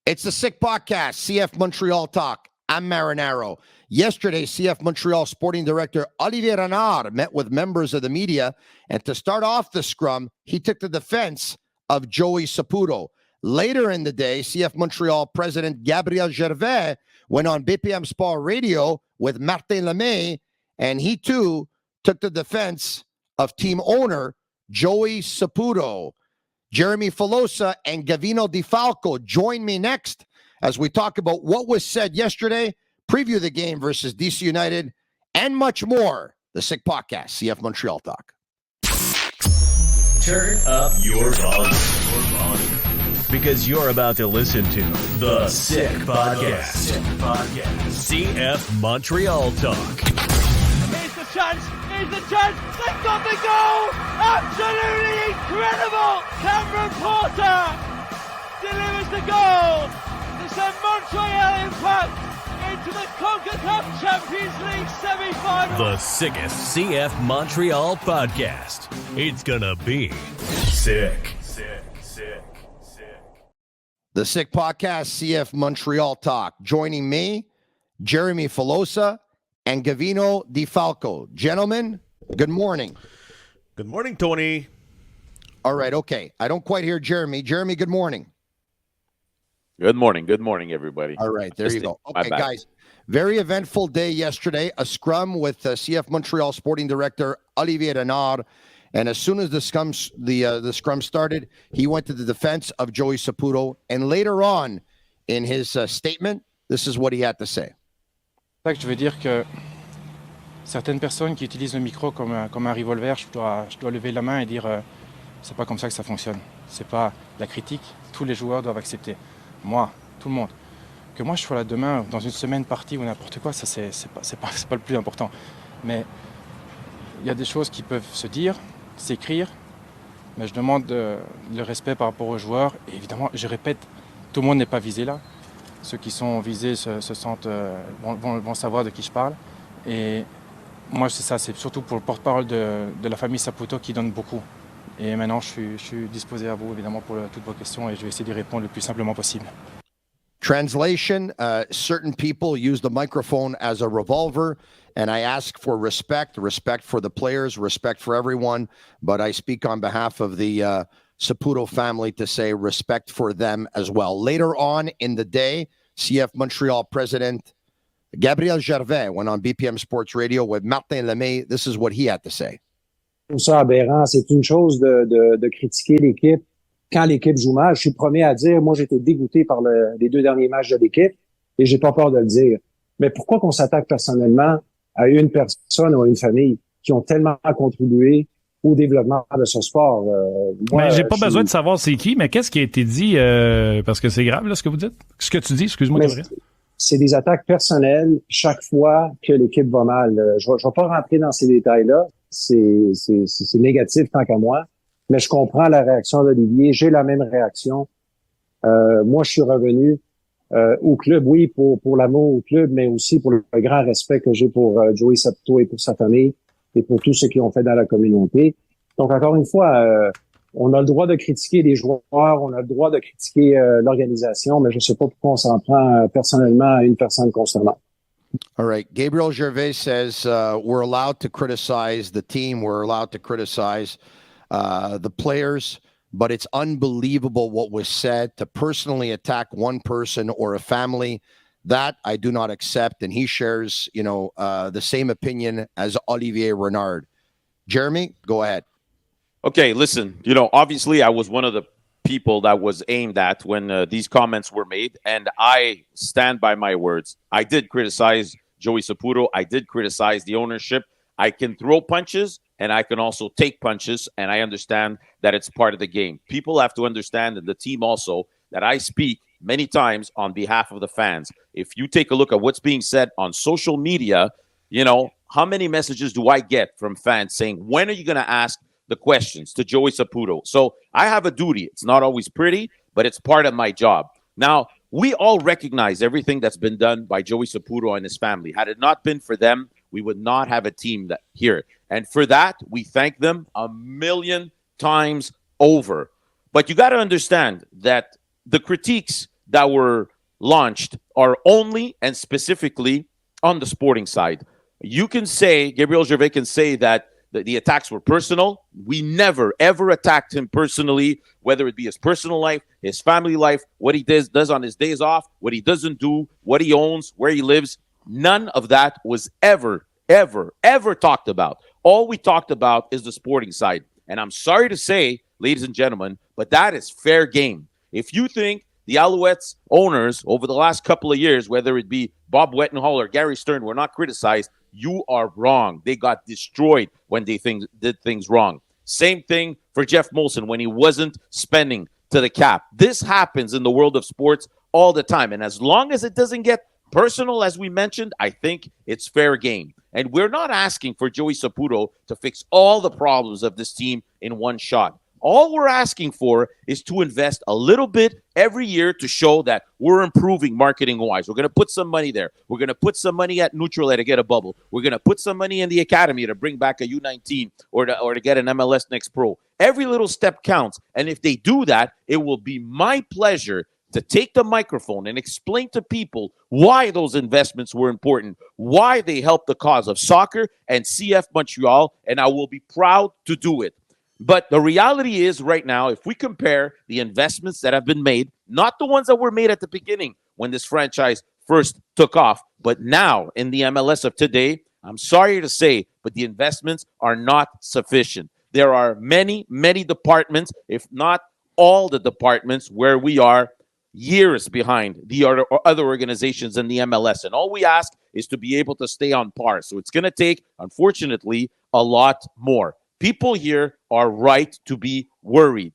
It's the Sick Podcast, CF Montreal Talk. I'm Marinaro. Yesterday, CF Montreal sporting director Olivier Renard met with members of the media, and to start off the scrum, he took the defense of Joey Saputo. Later in the day, CF Montreal president Gabriel Gervais went on BPM Sport Radio with Martin Lemay, and he too took the defense of team owner Joey Saputo. Jeremy Filosa and Gavino Di Falco join me next as we talk about what was said yesterday, preview the game versus DC United, and much more. The Sick Podcast, CF Montreal Talk. Turn up your volume. Because you're about to listen to The Sick Podcast. CF Montreal Talk. Here's the chance. They've got the goal. Absolutely incredible. Cameron Porter delivers the goal to send Montreal Impact into the CONCACAF Champions League semi-final. The sickest CF Montreal podcast. It's gonna be sick. The Sick Podcast, CF Montreal Talk. Joining me, Jeremy Filosa and Gavino Di Falco. Gentlemen, good morning. Good morning, Tony. All right, okay. I don't quite hear Jeremy. Jeremy, good morning. Good morning, everybody. All right, there you go. Okay, guys, very eventful day yesterday. A scrum with CF Montreal sporting director Olivier Renard. And as soon as the scrum started, he went to the defense of Joey Saputo. And later on in his statement, this is what he had to say. Je veux dire que certaines personnes qui utilisent le micro comme un revolver, je dois lever la main et dire c'est pas comme ça que ça fonctionne. C'est pas la critique. Tous les joueurs doivent accepter. Moi, tout le monde. Que moi je sois là demain, dans une semaine partie ou n'importe quoi, ça c'est pas le plus important. Mais il y a des choses qui peuvent se dire, s'écrire, mais je demande le respect par rapport aux joueurs. Et évidemment, je répète, tout le monde n'est pas visé là. Ceux qui sont visés se sentent, vont savoir de qui je parle. Et moi, c'est ça, c'est surtout pour le porte-parole de la famille Saputo qui donne beaucoup. Et maintenant, je suis disposé à vous, évidemment, pour toutes vos questions et je vais essayer d'y répondre le plus simplement possible. Translation, certain people use the microphone as a revolver, and I ask for respect for the players, respect for everyone, but I speak on behalf of the Saputo family to say respect for them as well. Later on in the day, CF Montreal president Gabriel Gervais went on BPM Sports Radio with Martin Lemay. This is what he had to say. Je trouve ça aberrant. C'est une chose de critiquer l'équipe quand l'équipe joue mal. Je suis le premier à dire, moi, j'ai été dégoûté par les 2 derniers matchs de l'équipe et j'ai pas peur de le dire. Mais pourquoi qu'on s'attaque personnellement à une personne ou à une famille qui ont tellement contribué au développement de ce sport? Mais j'ai pas besoin de savoir c'est qui, mais qu'est-ce qui a été dit, parce que c'est grave, là, ce que vous dites? Ce que tu dis, excuse-moi. C'est des attaques personnelles chaque fois que l'équipe va mal. Je vais pas rentrer dans ces détails-là. C'est négatif tant qu'à moi. Mais je comprends la réaction d'Olivier. J'ai la même réaction. Moi, je suis revenu au club, oui, pour l'amour au club, mais aussi pour le grand respect que j'ai pour Joey Saputo et pour sa famille et pour tous ceux qui ont fait dans la communauté. Donc, encore une fois, on a le droit de critiquer les joueurs, on a le droit de critiquer l'organisation, mais je ne sais pas pourquoi on s'en prend personnellement à une personne constamment. All right. Gabriel Gervais says we're allowed to criticize the team. We're allowed to criticize the players, but it's unbelievable what was said. To personally attack one person or a family, that I do not accept. And he shares, the same opinion as Olivier Renard. Jeremy, go ahead. Okay, listen, obviously I was one of the people that was aimed at when these comments were made, and I stand by my words. I did criticize Joey Saputo. I did criticize the ownership. I can throw punches, and I can also take punches, and I understand that it's part of the game. People have to understand, and the team also, that I speak many times on behalf of the fans. If you take a look at what's being said on social media, how many messages do I get from fans saying, when are you going to ask the questions to Joey Saputo? So I have a duty. It's not always pretty, but it's part of my job. Now, we all recognize everything that's been done by Joey Saputo and his family. Had it not been for them, we would not have a team here. And for that, we thank them 1,000,000 times over. But you got to understand that the critiques that were launched are only and specifically on the sporting side. You can say, Gabriel Gervais can say that the attacks were personal. We never, ever attacked him personally, whether it be his personal life, his family life, what he does on his days off, what he doesn't do, what he owns, where he lives. None of that was ever talked about. All we talked about is the sporting side. And I'm sorry to say, ladies and gentlemen, but that is fair game. If you think the Alouettes owners over the last couple of years, whether it be Bob Wettenhall or Gary Stern, were not criticized, you are wrong. They got destroyed when they did things wrong. Same thing for Jeff Molson when he wasn't spending to the cap. This happens in the world of sports all the time. And as long as it doesn't get personal, as we mentioned, I think it's fair game. And we're not asking for Joey Saputo to fix all the problems of this team in one shot. All we're asking for is to invest a little bit every year to show that we're improving marketing-wise. We're going to put some money there. We're going to put some money at Neutral to get a bubble. We're going to put some money in the academy to bring back a U19 or to get an MLS Next Pro. Every little step counts. And if they do that, it will be my pleasure to take the microphone and explain to people why those investments were important, why they helped the cause of soccer and CF Montreal, and I will be proud to do it. But the reality is right now, if we compare the investments that have been made, not the ones that were made at the beginning when this franchise first took off, but now in the MLS of today, I'm sorry to say, but the investments are not sufficient. There are many, many departments, if not all the departments, where we are years behind the other organizations in the MLS. And all we ask is to be able to stay on par. So it's going to take, unfortunately, a lot more. People here are right to be worried.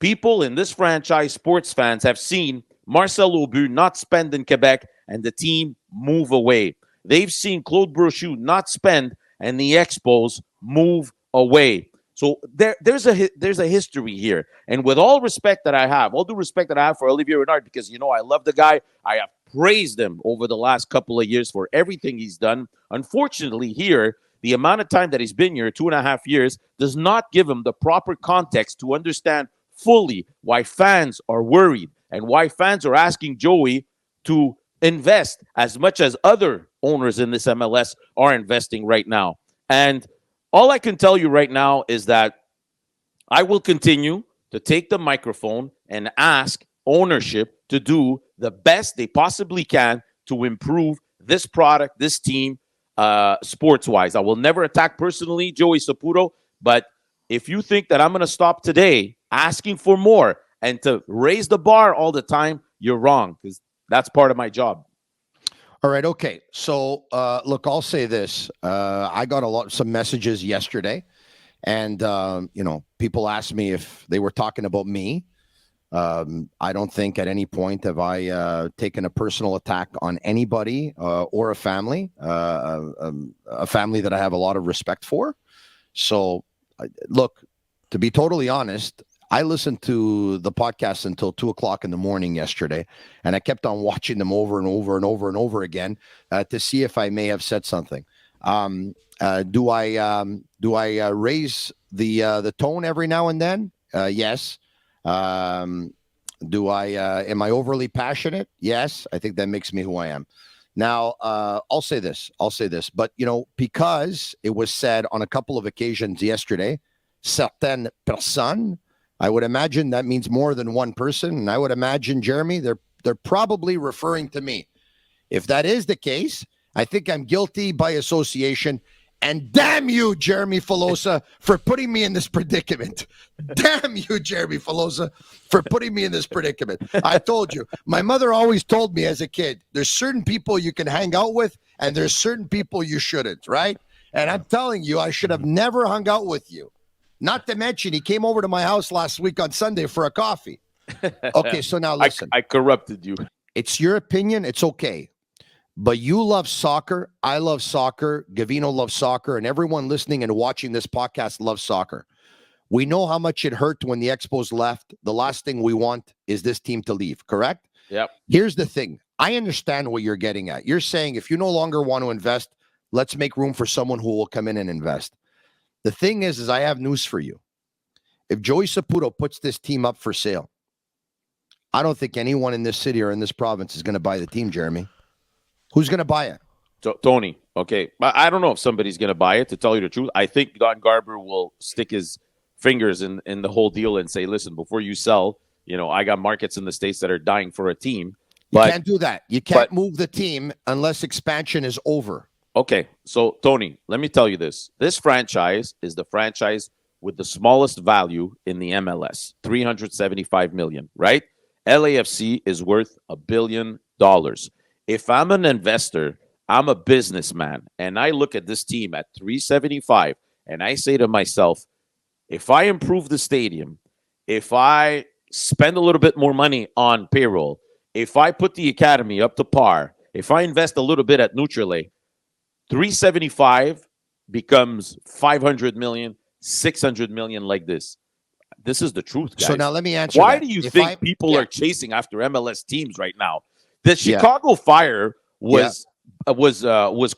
People in this franchise, sports fans, have seen Marcel Aubu not spend in Quebec and the team move away. They've seen Claude Brochu not spend and the Expos move away. So there's a history here. And with all respect that I have, all due respect that I have for Olivier Renard, because, you know, I love the guy. I have praised him over the last couple of years for everything he's done. Unfortunately, here, the amount of time that he's been here, 2.5 years, does not give him the proper context to understand fully why fans are worried and why fans are asking Joey to invest as much as other owners in this MLS are investing right now. And all I can tell you right now is that I will continue to take the microphone and ask ownership to do the best they possibly can to improve this product, this team, sports-wise. I will never attack personally Joey Saputo, but if you think that I'm going to stop today asking for more and to raise the bar all the time, you're wrong, because that's part of my job. All right. Okay. So, look, I'll say this. I got some messages yesterday, and, people asked me if they were talking about me. I don't think at any point have I taken a personal attack on anybody or a family that I have a lot of respect for. So, look, to be totally honest, I listened to the podcast until 2:00 in the morning yesterday, and I kept on watching them over and over and over and over again to see if I may have said something. Do I raise the tone every now and then? Yes. Am I overly passionate? Yes. I think that makes me who I am. Now, I'll say this, but because it was said on a couple of occasions yesterday, certaines personnes, I would imagine that means more than one person. And I would imagine, Jeremy, they're probably referring to me. If that is the case, I think I'm guilty by association. And damn you, Jeremy Filosa, for putting me in this predicament. Damn you, Jeremy Filosa, for putting me in this predicament. I told you, my mother always told me as a kid, there's certain people you can hang out with and there's certain people you shouldn't, right? And I'm telling you, I should have never hung out with you. Not to mention, he came over to my house last week on Sunday for a coffee. Okay, so now listen. I corrupted you. It's your opinion. It's okay. But you love soccer. I love soccer. Gavino loves soccer. And everyone listening and watching this podcast loves soccer. We know how much it hurt when the Expos left. The last thing we want is this team to leave, correct? Yep. Here's the thing. I understand what you're getting at. You're saying if you no longer want to invest, let's make room for someone who will come in and invest. The thing is I have news for you. If Joey Saputo puts this team up for sale, I don't think anyone in this city or in this province is going to buy the team, Jeremy. Who's going to buy it? Tony, okay. I don't know if somebody's going to buy it, to tell you the truth. I think Don Garber will stick his fingers in the whole deal and say, listen, before you sell, I got markets in the States that are dying for a team. You can't do that. You can't move the team unless expansion is over. Okay, so Tony, let me tell you this. This franchise is the franchise with the smallest value in the MLS, $375 million, right? LAFC is worth $1 billion. If I'm an investor, I'm a businessman, and I look at this team at 375, and I say to myself, if I improve the stadium, if I spend a little bit more money on payroll, if I put the academy up to par, if I invest a little bit at Nutrele, 375 becomes 500 million, 600 million like this. This is the truth, guys. So now let me answer Why that. do you think people are chasing after MLS teams right now? The Chicago Fire was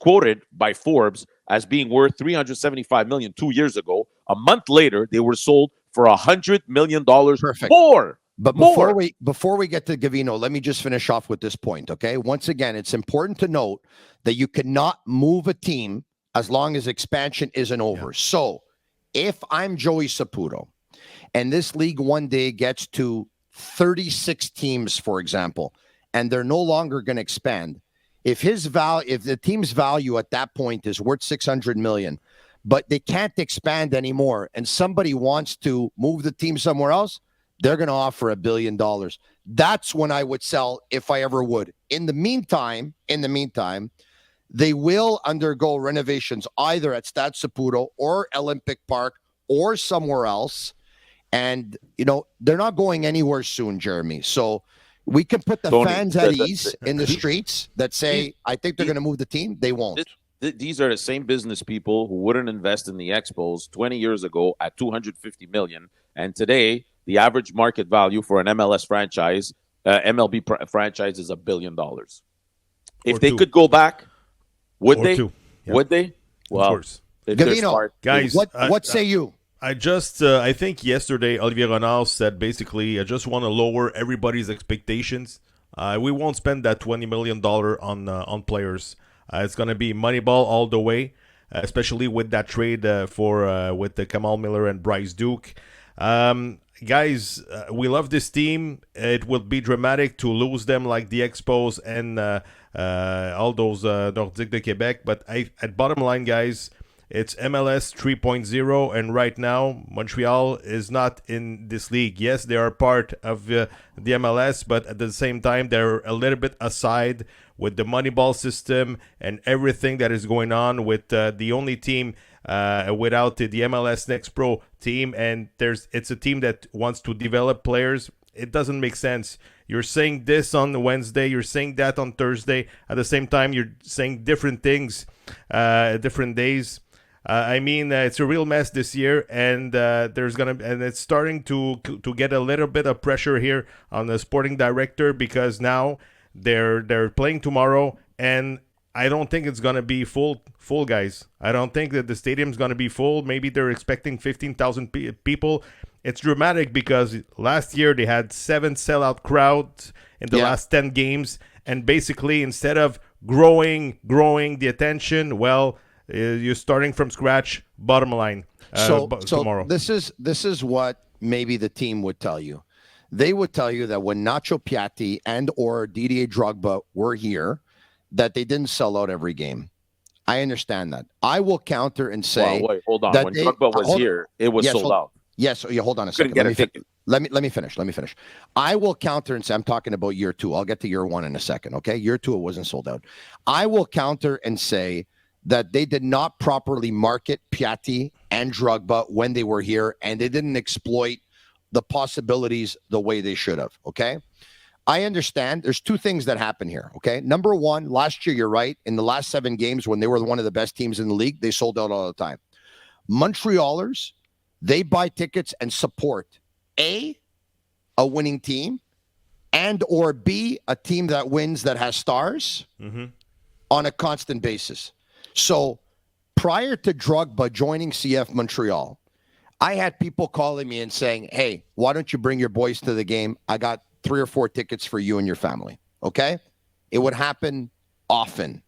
quoted by Forbes as being worth 375 million 2 years ago. A month later, they were sold for $100 million more. But before we get to Gavino, let me just finish off with this point, okay? Once again, it's important to note that you cannot move a team as long as expansion isn't over. Yeah. So if I'm Joey Saputo and this league one day gets to 36 teams, for example, and they're no longer going to expand, if the team's value at that point is worth 600 million, but they can't expand anymore, and somebody wants to move the team somewhere else, they're going to offer $1 billion. That's when I would sell if I ever would. In the meantime, they will undergo renovations either at Stade Saputo or Olympic Park or somewhere else. And, they're not going anywhere soon, Jeremy. So we can put the fans at ease in the streets that say, I think they're going to move the team. They won't. These are the same business people who wouldn't invest in the Expos 20 years ago at $250 million. And today, the average market value for an MLS franchise, MLB franchise, is $1 billion. If they could go back, would they? Yeah. Would they? Well, of course. Gavino, guys, what say you? I think yesterday Olivier Renard said basically, I just want to lower everybody's expectations. We won't spend that $20 million on players. It's going to be Moneyball all the way, especially with that trade with the Kamal Miller and Bryce Duke. Guys, we love this team. It will be dramatic to lose them like the Expos and all those Nordiques de Québec. But at bottom line, guys, it's MLS 3.0, and right now Montreal is not in this league. Yes, they are part of the MLS, but at the same time, they're a little bit aside with the Moneyball system and everything that is going on with the only team without the MLS Next Pro team, and it's a team that wants to develop players. It doesn't make sense. You're saying this on Wednesday, you're saying that on Thursday. At the same time, you're saying different things, different days. It's a real mess this year, and it's starting to get a little bit of pressure here on the sporting director, because now they're playing tomorrow, and I don't think it's going to be full, guys. I don't think that the stadium's going to be full. Maybe they're expecting 15,000 people. It's dramatic because last year they had 7 sellout crowds in the last 10 games. And basically, instead of growing the attention, well, you're starting from scratch, bottom line, tomorrow. This is what maybe the team would tell you. They would tell you that when Nacho Piatti and or Didier Drogba were here, that they didn't sell out every game. I understand that. I will counter and say, wait, hold on. When Drogba was here, it was sold out. Yes. Hold on a second. Let me finish. I will counter and say, I'm talking about year 2. I'll get to year 1 in a second. Okay. Year 2, it wasn't sold out. I will counter and say that they did not properly market Piatti and Drogba when they were here, and they didn't exploit the possibilities the way they should have. Okay. I understand there's 2 things that happen here. Okay. Number 1, last year, you're right. In the last 7 games, when they were one of the best teams in the league, they sold out all the time. Montrealers, they buy tickets and support A, winning team, and or B, a team that wins that has stars on a constant basis. So prior to Drogba joining CF Montreal, I had people calling me and saying, hey, why don't you bring your boys to the game? I got 3 or 4 tickets for you and your family. Okay? It would happen often.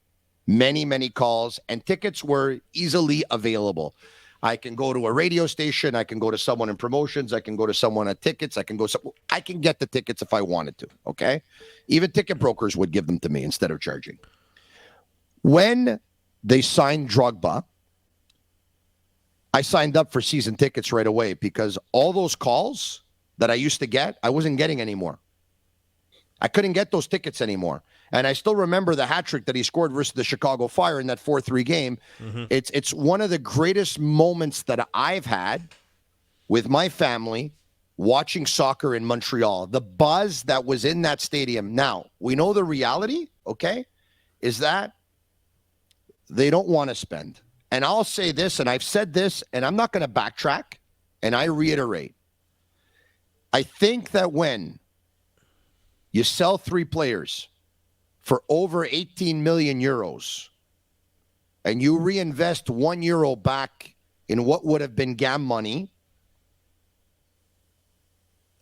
Many, many calls, and tickets were easily available. I can go to a radio station. I can go to someone in promotions. I can go to someone at tickets. I can get the tickets if I wanted to. Okay? Even ticket brokers would give them to me instead of charging. When they signed Drogba, I signed up for season tickets right away because all those calls that I used to get, I wasn't getting anymore. I couldn't get those tickets anymore. And I still remember the hat trick that he scored versus the Chicago Fire in that 4-3 game. Mm-hmm. It's one of the greatest moments that I've had with my family watching soccer in Montreal. The buzz that was in that stadium. Now, we know the reality, okay, is that they don't want to spend. And I'll say this, and I've said this, and I'm not going to backtrack, and I reiterate. I think that when you sell 3 players for over 18 million euros and you reinvest €1 back in what would have been GAM money,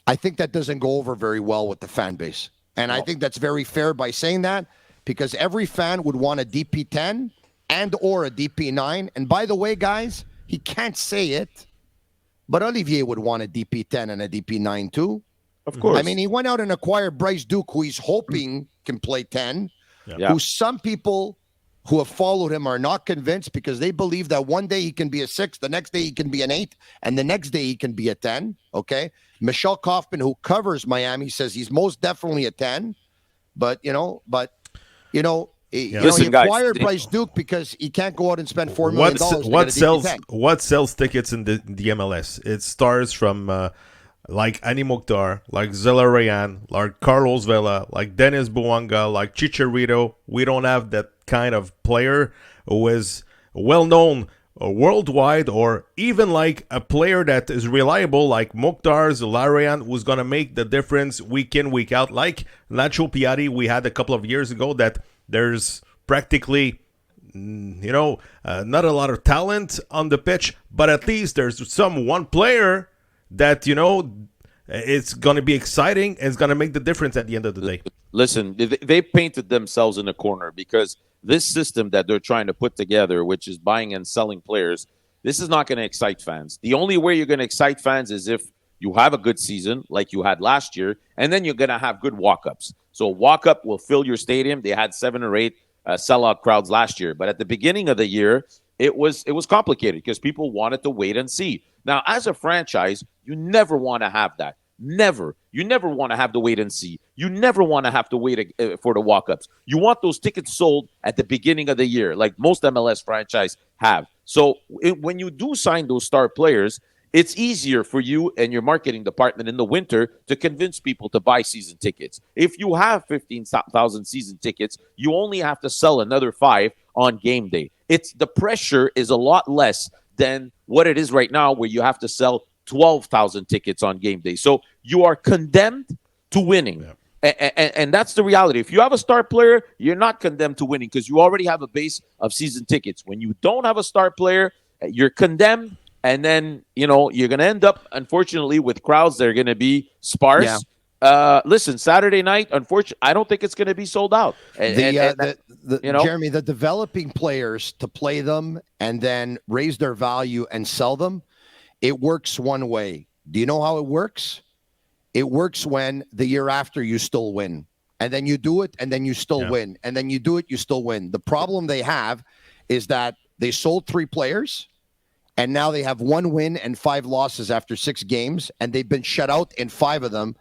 I think that doesn't go over very well with the fan base. And I think that's very fair by saying that, because every fan would want a DP10 and or a DP9. And by the way, guys, he can't say it, but Olivier would want a DP10 and a DP9 too. Of course. I mean, he went out and acquired Bryce Duke, who he's hoping can play 10, who some people who have followed him are not convinced because they believe that one day he can be a 6, the next day he can be an 8, and the next day he can be a 10, okay? Michelle Kaufman, who covers Miami, says he's most definitely a 10, he acquired Bryce Duke because he can't go out and spend $4 million. What sells tickets in the MLS? It stars from like Ani Mokhtar, like Zelarayan, like Carlos Vela, like Dennis Bouanga, like Chicharito. We don't have that kind of player who is well-known worldwide, or even like a player that is reliable like Mokhtar, Zelarayan, who's going to make the difference week in, week out. Like Nacho Piatti we had a couple of years ago, that there's practically not a lot of talent on the pitch, but at least there's one player that, it's going to be exciting and it's going to make the difference at the end of the day. Listen, they painted themselves in a corner, because this system that they're trying to put together, which is buying and selling players, this is not going to excite fans. The only way you're going to excite fans is if you have a good season like you had last year, and then you're going to have good walk-ups. So walk-up will fill your stadium. They had 7 or 8 sellout crowds last year. But at the beginning of the year, it was complicated because people wanted to wait and see. Now, as a franchise, you never want to have that. Never. You never want to have to wait and see. You never want to have to wait for the walk-ups. You want those tickets sold at the beginning of the year, like most MLS franchise have. So when you do sign those star players, it's easier for you and your marketing department in the winter to convince people to buy season tickets. If you have 15,000 season tickets, you only have to sell another 5 on game day. The pressure is a lot less than what it is right now, where you have to sell 12,000 tickets on game day. So you are condemned to winning. Yeah. And that's the reality. If you have a star player, you're not condemned to winning because you already have a base of season tickets. When you don't have a star player, you're condemned. And then, you're going to end up, unfortunately, with crowds that are going to be sparse. Yeah. Listen, Saturday night, unfortunately, I don't think it's going to be sold out. Jeremy, the developing players to play them and then raise their value and sell them, it works one way. Do you know how it works? It works when the year after you still win. And then you do it, and then you still win. And then you do it, you still win. The problem they have is that they sold 3 players, and now they have 1 win and 5 losses after 6 games, and they've been shut out in 5 of them.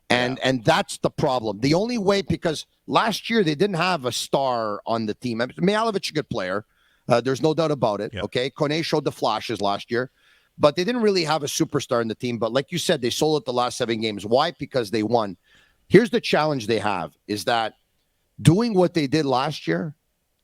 And that's the problem. The only way, because last year they didn't have a star on the team. Mihailovic, a good player. There's no doubt about it. Yep. Okay. Kone showed the flashes last year, but they didn't really have a superstar in the team. But like you said, they sold it the last 7 games. Why? Because they won. Here's the challenge they have is that doing what they did last year,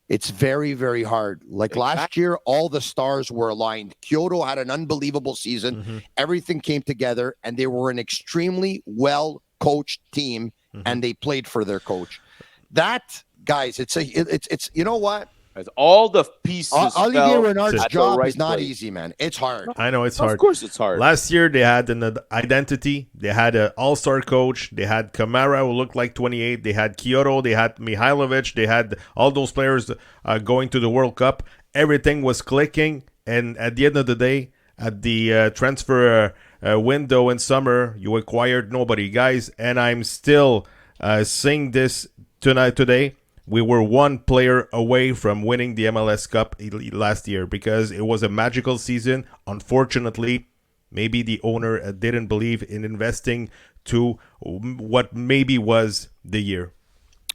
it's very, very hard. Like last year, all the stars were aligned. Kyoto had an unbelievable season. Mm-hmm. Everything came together, and they were an extremely well-coached team, and they played for their coach. That, guys, it's you know what? As all the pieces Olivier fell Renard's at the job right is not place. easy, man. It's hard. I know it's hard. Of course it's hard. Last year they had an identity. They had an all-star coach. They had Kamara who looked like 28. They had Kyoto. They had Mihailovic. They had all those players going to the World Cup. Everything was clicking. And at the end of the day, at the transfer window in summer, you acquired nobody, guys. And I'm still saying this today. We were one player away from winning the MLS Cup last year because it was a magical season. Unfortunately, maybe the owner didn't believe in investing to what maybe was the year.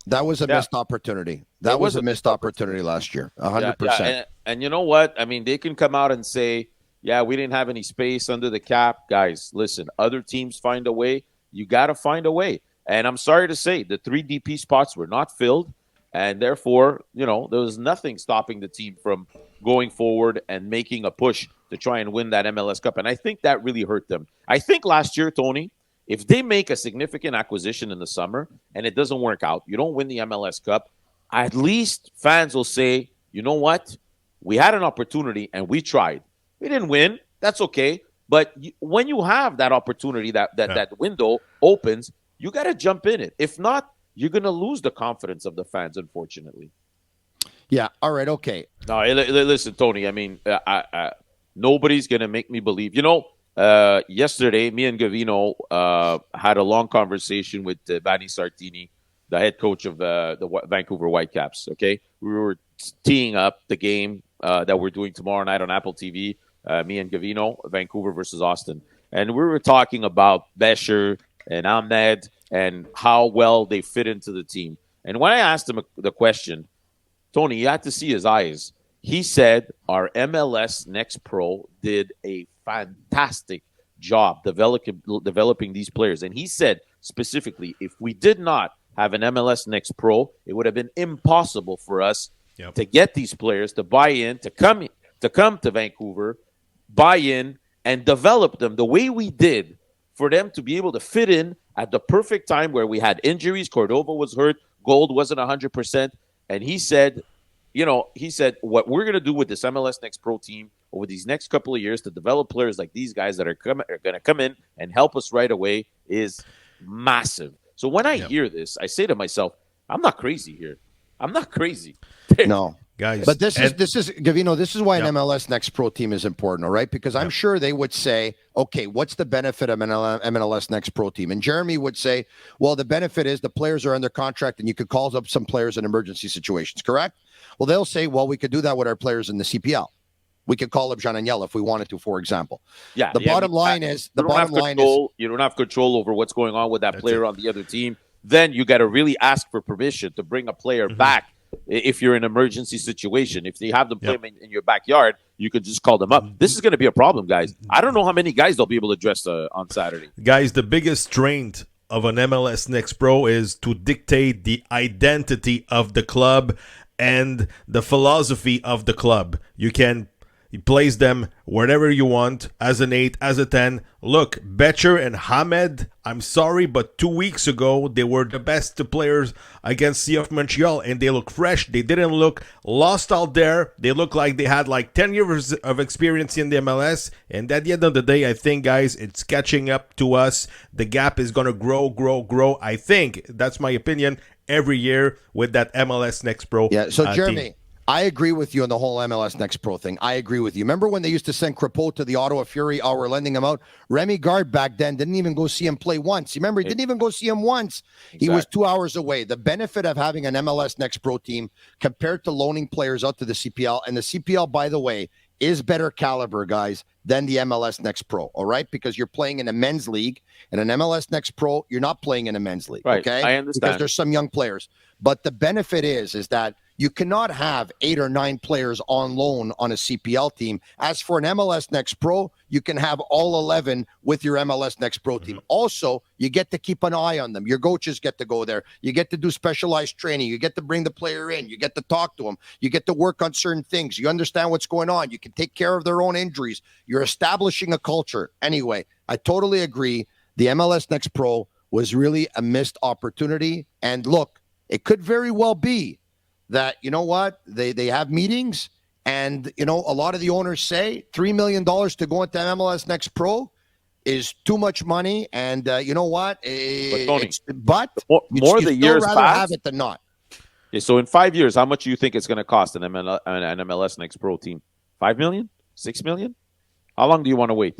That was a missed opportunity. That was a missed opportunity last year. 100%. And you know what? I mean, they can come out and say, yeah, we didn't have any space under the cap. Guys, listen, other teams find a way. You got to find a way. And I'm sorry to say, the 3 DP spots were not filled. And therefore, there was nothing stopping the team from going forward and making a push to try and win that MLS Cup. And I think that really hurt them. I think last year, Tony, if they make a significant acquisition in the summer and it doesn't work out, you don't win the MLS Cup, at least fans will say, you know what? We had an opportunity and we tried. We didn't win. That's okay. But when you have that opportunity, that window opens, you got to jump in it. If not, you're going to lose the confidence of the fans, unfortunately. Yeah. All right. Okay. No, listen, Tony. I mean, nobody's going to make me believe. Yesterday, me and Gavino had a long conversation with Vanni Sartini, the head coach of the Vancouver Whitecaps. Okay, we were teeing up the game that we're doing tomorrow night on Apple TV. Me and Gavino, Vancouver versus Austin, and we were talking about Besher and Ahmed and how well they fit into the team. And when I asked him the question, Tony, you had to see his eyes. He said our MLS Next Pro did a fantastic job developing these players. And he said specifically, if we did not have an MLS Next Pro, it would have been impossible for us to get these players to buy in, to come to Vancouver, buy in, and develop them the way we did for them to be able to fit in at the perfect time where we had injuries. Cordova was hurt. Gold wasn't 100%. And he said, what we're going to do with this MLS Next Pro team over these next couple of years to develop players like these guys that are going to come in and help us right away is massive. So when I hear this, I say to myself, I'm not crazy here. I'm not crazy. No. Guys, but this is Gavino, this is why an MLS Next Pro team is important, all right? Because I'm sure they would say, okay, what's the benefit of an MLS Next Pro team? And Jeremy would say, well, the benefit is the players are under contract and you could call up some players in emergency situations, correct? Well, they'll say, well, we could do that with our players in the CPL. We could call up Jean Agnel if we wanted to, for example. Yeah. The bottom line is you don't have control over what's going on with that player on the other team. Then you got to really ask for permission to bring a player back. If you're in an emergency situation, if you have them play in your backyard, you could just call them up. This is going to be a problem, guys. I don't know how many guys they'll be able to dress on Saturday. Guys, the biggest strength of an MLS Next Pro is to dictate the identity of the club and the philosophy of the club. You can place them wherever you want, as an 8, as a 10. Look, Betcher and Hamed, I'm sorry, but 2 weeks ago, they were the best players against CF Montreal, and they look fresh. They didn't look lost out there. They look like they had like 10 years of experience in the MLS, and at the end of the day, I think, guys, it's catching up to us. The gap is going to grow. I think, that's my opinion, every year with that MLS Next Pro Jeremy, team. I agree with you on the whole MLS Next Pro thing. I agree with you. Remember when they used to send Crepeau to the Ottawa Fury? Oh, we're lending him out. Remy Gard back then didn't even go see him play once. You remember? He didn't even go see him once. Exactly. He was 2 hours away. The benefit of having an MLS Next Pro team compared to loaning players out to the CPL, and the CPL, by the way, is better caliber, guys, than the MLS Next Pro, all right? Because you're playing in a men's league. In an MLS Next Pro, you're not playing in a men's league, right. Okay? I understand. Because there's some young players. But the benefit is that you cannot have 8 or 9 players on loan on a CPL team. As for an MLS Next Pro, you can have all 11 with your MLS Next Pro team. Also, you get to keep an eye on them. Your coaches get to go there. You get to do specialized training. You get to bring the player in. You get to talk to them. You get to work on certain things. You understand what's going on. You can take care of their own injuries. You're establishing a culture. Anyway, I totally agree. The MLS Next Pro was really a missed opportunity. And look, it could very well be that, you know what, they have meetings, and, you know, a lot of the owners say $3 million to go into MLS Next Pro is too much money, and you know what? But more you the still years rather pass, have it than not. Okay, so in 5 years, how much do you think it's going to cost an MLS Next Pro team? 5 million? 6 million? How long do you want to wait?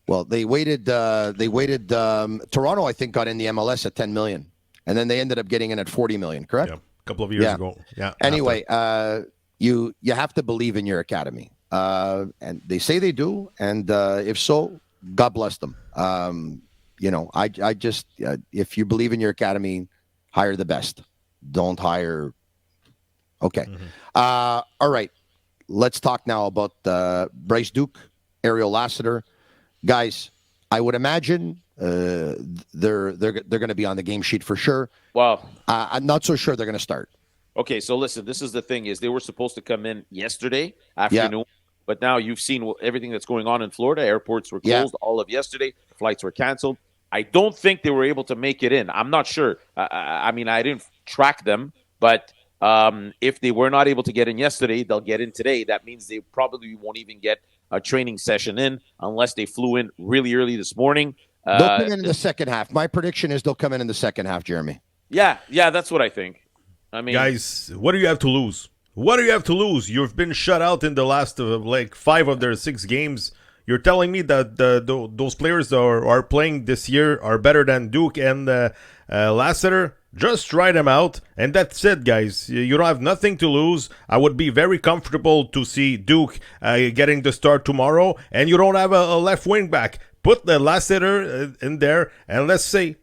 Well, they waited. Toronto, I think, got in the MLS at 10 million, and then they ended up getting in at 40 million. Correct? Yeah, a couple of years ago. Yeah. Anyway, you have to believe in your academy, and they say they do, and if so, God bless them. You know, I just if you believe in your academy, hire the best. Don't hire. Okay. All right. Let's talk now about Bryce Duke, Ariel Lassiter. Guys, I would imagine they're going to be on the game sheet for sure. Well, I'm not so sure they're going to start. Okay, so listen, this is the thing: is they were supposed to come in yesterday afternoon, but now you've seen everything that's going on in Florida. Airports were closed all of yesterday. Flights were canceled. I don't think they were able to make it in. I'm not sure. I mean, I didn't track them, but if they were not able to get in yesterday, they'll get in today. That means they probably won't even get a training session in unless they flew in really early this morning. They'll come in the second half. My prediction is they'll come in the second half, Jeremy. Yeah, that's what I think. I mean, guys, what do you have to lose? What do you have to lose? You've been shut out in the last 5 of their 6 games. You're telling me that those players are playing this year are better than Duke and Lassiter? Just try them out, and that's it, guys. You don't have nothing to lose. I would be very comfortable to see Duke getting the start tomorrow, and you don't have a left wing back. Put the Lassiter in there, and let's see.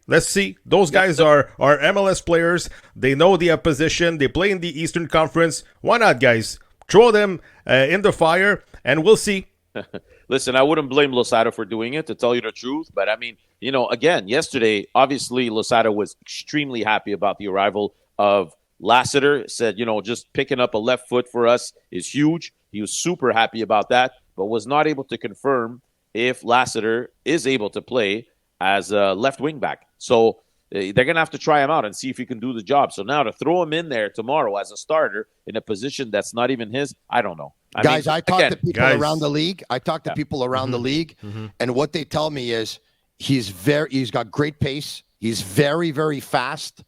Those guys are MLS players. They know the opposition. They play in the Eastern Conference. Why not, guys? Throw them in the fire, and we'll see. Listen, I wouldn't blame Losada for doing it, to tell you the truth. But, I mean, you know, again, yesterday, obviously, Losada was extremely happy about the arrival of Lassiter. Said, you know, just picking up a left foot for us is huge. He was super happy about that, but was not able to confirm if Lassiter is able to play as a left wing back. So they're going to have to try him out and see if he can do the job. So now to throw him in there tomorrow as a starter in a position that's not even his, I don't know. I talk to people around the league. The league, and what they tell me is he's got great pace. He's very, very fast.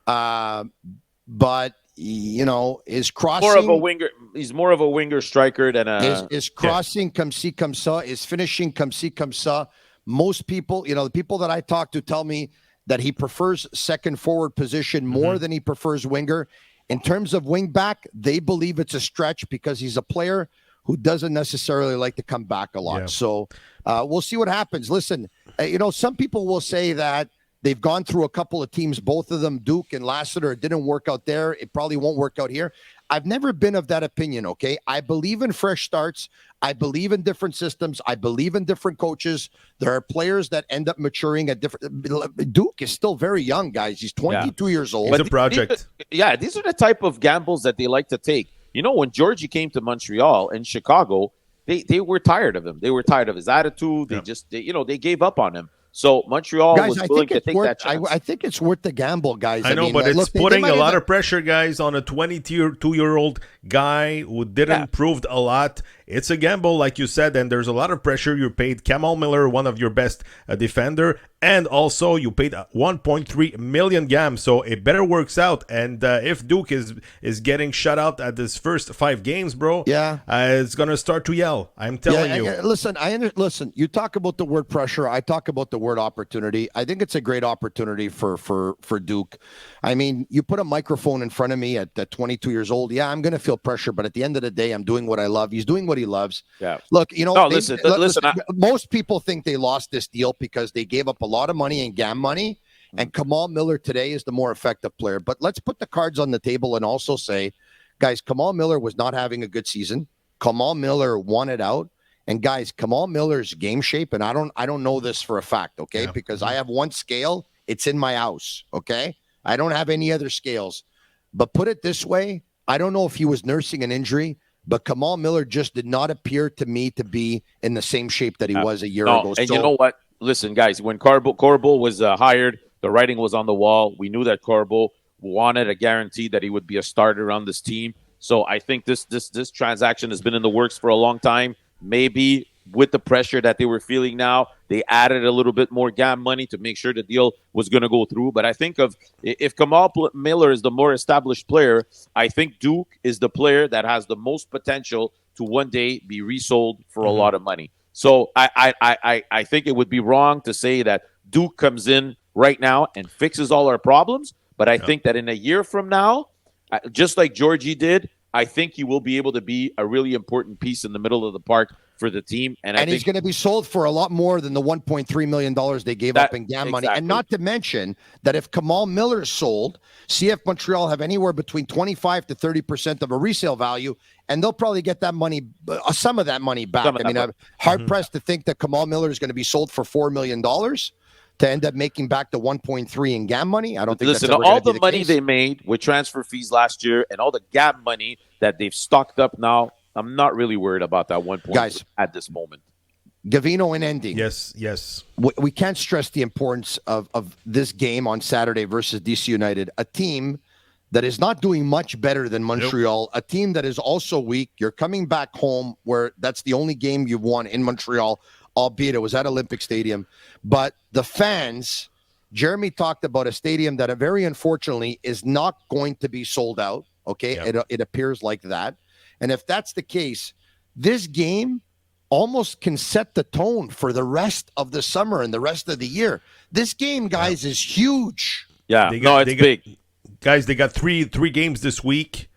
But you know, his crossing more of a winger. He's more of a winger striker than a his crossing comme ci comme ça, his finishing comme ci comme ça. Most people, you know, the people that I talk to tell me that he prefers second forward position more than he prefers winger. In terms of wing back, they believe it's a stretch because he's a player who doesn't necessarily like to come back a lot. Yeah. So we'll see what happens. Listen, you know, some people will say that they've gone through a couple of teams, both of them, Duke and Lassiter. It didn't work out there. It probably won't work out here. I've never been of that opinion, okay? I believe in fresh starts. I believe in different systems. I believe in different coaches. There are players that end up maturing at different. Duke is still very young, guys. He's 22 years old. It's a project. These are the type of gambles that they like to take. You know, when Georgie came to Montreal and Chicago, they were tired of him. They were tired of his attitude. They gave up on him. So Montreal was willing to take that chance. I think it's worth the gamble, guys. I know, but it's putting a lot of pressure, guys, on a 22-year-old guy who didn't prove a lot. It's a gamble, like you said, and there's a lot of pressure. You paid Kamal Miller, one of your best defender, and also you paid 1.3 million GAM, so it better works out. And if Duke is getting shut out at his first 5 games, bro, it's gonna start to yell. I'm telling you. Listen. You talk about the word pressure. I talk about the word opportunity. I think it's a great opportunity for Duke. I mean, you put a microphone in front of me at 22 years old. Yeah, I'm gonna feel pressure, but at the end of the day, I'm doing what I love. He's doing what he loves. Yeah. Look, you know, listen. Most people think they lost this deal because they gave up a lot of money in GAM money, and Kamal Miller today is the more effective player. But let's put the cards on the table and also say, guys, Kamal Miller was not having a good season. Kamal Miller won it out. And guys, Kamal Miller's game shape, and I don't know this for a fact, okay? Because I have one scale, it's in my house, okay? I don't have any other scales. But put it this way, I don't know if he was nursing an injury, but Kamal Miller just did not appear to me to be in the same shape that he was a year ago. And you know what? Listen, guys, when Corbo was hired, the writing was on the wall. We knew that Corbo wanted a guarantee that he would be a starter on this team. So I think this transaction has been in the works for a long time. Maybe with the pressure that they were feeling now, they added a little bit more GAM money to make sure the deal was going to go through. But I think if Kamal Miller is the more established player, I think Duke is the player that has the most potential to one day be resold for a lot of money. So I think it would be wrong to say that Duke comes in right now and fixes all our problems. But I think that in a year from now, just like Georgie did, I think he will be able to be a really important piece in the middle of the park for the team. And he's going to be sold for a lot more than the $1.3 million they gave up in GAM money. And not to mention that if Kamal Miller is sold, CF Montreal have anywhere between 25 to 30% of a resale value, and they'll probably get that money, some of that money back. I'm hard-pressed to think that Kamal Miller is going to be sold for $4 million to end up making back the 1.3 in GAM money. I don't think Listen, that's all the money case. they made with transfer fees last year and all the GAM money that they've stocked up now, I'm not really worried about that 1.3 Guys, at this moment. Gavino, in ending. Yes. We can't stress the importance of this game on Saturday versus DC United, a team that is not doing much better than Montreal, a team that is also weak. You're coming back home where that's the only game you've won in Montreal, albeit it was at Olympic Stadium. But the fans, Jeremy talked about a stadium that very unfortunately is not going to be sold out. Okay, it appears like that. And if that's the case, this game almost can set the tone for the rest of the summer and the rest of the year. This game, guys, is huge. Yeah, it's big. Guys, they got three games this week.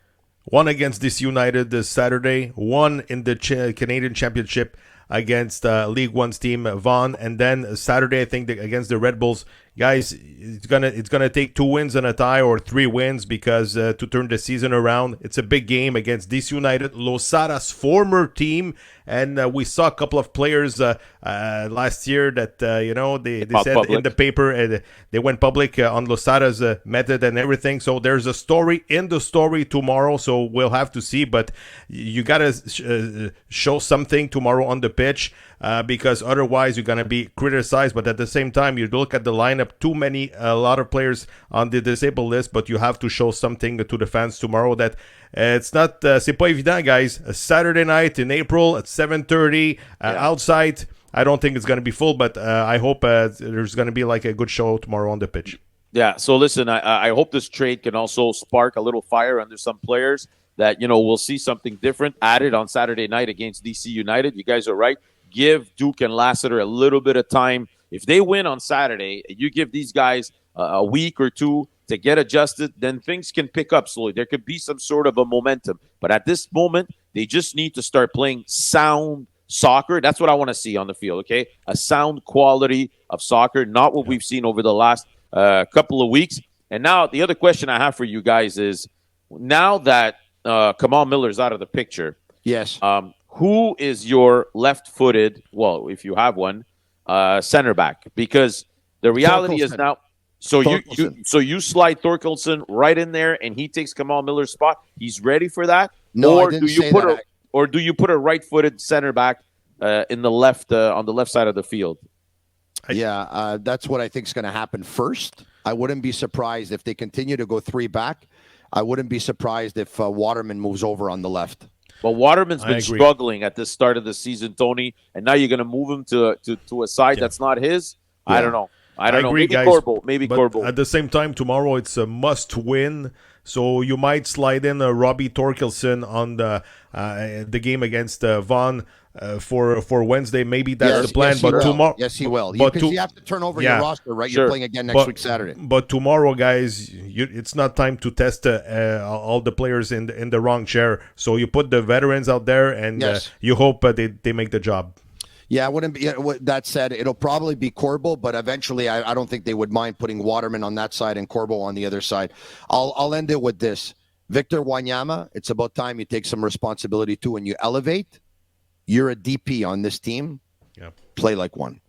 One against DC United this Saturday. One in the Canadian Championship against League One's team, Vaughan. And then Saturday, I think, against the Red Bulls. Guys, it's gonna take 2 wins and a tie or 3 wins because to turn the season around. It's a big game against DC United, Losada's former team, and we saw a couple of players last year that they said public in the paper they went public on Losada's method and everything. So there's a story in the story tomorrow. So we'll have to see, but you gotta show something tomorrow on the pitch. Because otherwise you're going to be criticized. But at the same time, you look at the lineup, a lot of players on the disabled list, but you have to show something to the fans tomorrow that it's not, c'est pas évident, guys. A Saturday night in April at 7:30 outside. I don't think it's going to be full, but I hope there's going to be like a good show tomorrow on the pitch. Yeah, so listen, I hope this trade can also spark a little fire under some players that, we'll see something different added on Saturday night against DC United. You guys are right. Give Duke and Lassiter a little bit of time. If they win on Saturday, you give these guys a week or two to get adjusted, then things can pick up slowly. There could be some sort of a momentum. But at this moment, they just need to start playing sound soccer. That's what I want to see on the field, okay? A sound quality of soccer, not what we've seen over the last couple of weeks. And now the other question I have for you guys is, now that Kamal Miller's out of the picture, yes, who is your left-footed, well, if you have one, center back? Because the reality is now, so you slide Thorkelson right in there, and he takes Kamal Miller's spot. He's ready for that. No, or I didn't do you say put that. or do you put a right-footed center back in the left on the left side of the field? That's what I think is going to happen first. I wouldn't be surprised if they continue to go 3 back. I wouldn't be surprised if Waterman moves over on the left. But Waterman's been struggling at the start of the season, Tony, and now you're going to move him to a side that's not his? Yeah. I don't know. I don't know. Agree, maybe guys, Corbo. Maybe Corbo. At the same time, tomorrow it's a must-win. So you might slide in Robbie Thorkelson on the game against Vaughan for Wednesday. Maybe that's the plan. But tomorrow, yes, he will. Because you have to turn over your roster, right? Sure. You're playing again next week Saturday. But tomorrow, guys, it's not time to test all the players in the wrong chair. So you put the veterans out there, and you hope they make the job. Yeah, it wouldn't be. That said, it'll probably be Corbo, but eventually, I don't think they would mind putting Waterman on that side and Corbo on the other side. I'll end it with this: Victor Wanyama. It's about time you take some responsibility too, and you elevate. You're a DP on this team. Yeah, play like one.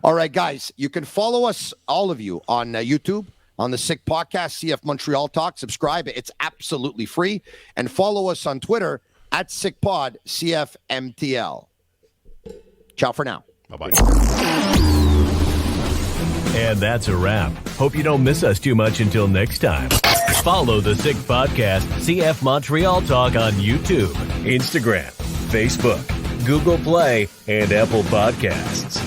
All right, guys, you can follow us, all of you, on YouTube. On the Sick Podcast, CF Montreal Talk. Subscribe. It's absolutely free. And follow us on Twitter at SickPod, CFMTL. Ciao for now. Bye-bye. And that's a wrap. Hope you don't miss us too much until next time. Follow the Sick Podcast, CF Montreal Talk on YouTube, Instagram, Facebook, Google Play, and Apple Podcasts.